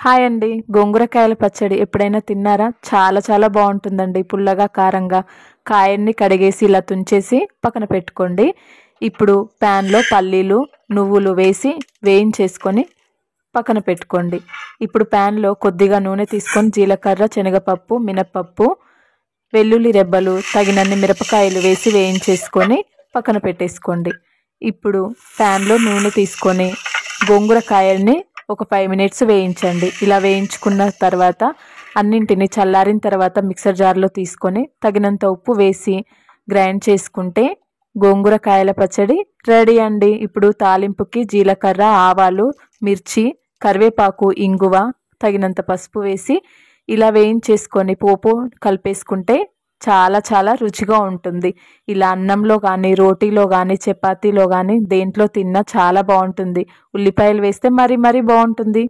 Hi అండి. గోంగూరకాయల పచ్చడి ఎప్పుడైనా తిన్నారా? చాలా చాలా బాగుంటుందండి. పుల్లగా, కారంగా. కాయన్ని కడిగేసి ఇలా తుంచేసి పక్కన పెట్టుకోండి. ఇప్పుడు ప్యాన్లో పల్లీలు, నువ్వులు వేసి వేయించేసుకొని పక్కన పెట్టుకోండి. ఇప్పుడు ప్యాన్లో కొద్దిగా నూనె తీసుకొని జీలకర్ర, శనగపప్పు, మినప్పప్పు, వెల్లుల్లి రెబ్బలు, తగినన్ని మిరపకాయలు వేసి వేయించేసుకొని పక్కన పెట్టేసుకోండి. ఇప్పుడు ప్యాన్లో నూనె తీసుకొని గోంగూరకాయల్ని ఒక 5 మినిట్స్ వేయించండి. ఇలా వేయించుకున్న తర్వాత అన్నింటిని చల్లారిన తర్వాత మిక్సర్ జార్లో తీసుకొని తగినంత ఉప్పు వేసి గ్రైండ్ చేసుకుంటే గోంగూరకాయల పచ్చడి రెడీ అండి. ఇప్పుడు తాలింపుకి జీలకర్ర, ఆవాలు, మిర్చి, కరివేపాకు, ఇంగువ, తగినంత పసుపు వేసి ఇలా వేయించేసుకొని పోపు కలిపేసుకుంటే చాలా చాలా రుచిగా ఉంటుంది. ఇలా అన్నంలో కానీ, రోటీలో కానీ, చపాతీలో కానీ దేంట్లో తిన్నా చాలా బాగుంటుంది. ఉల్లిపాయలు వేస్తే మరీ మరీ బాగుంటుంది.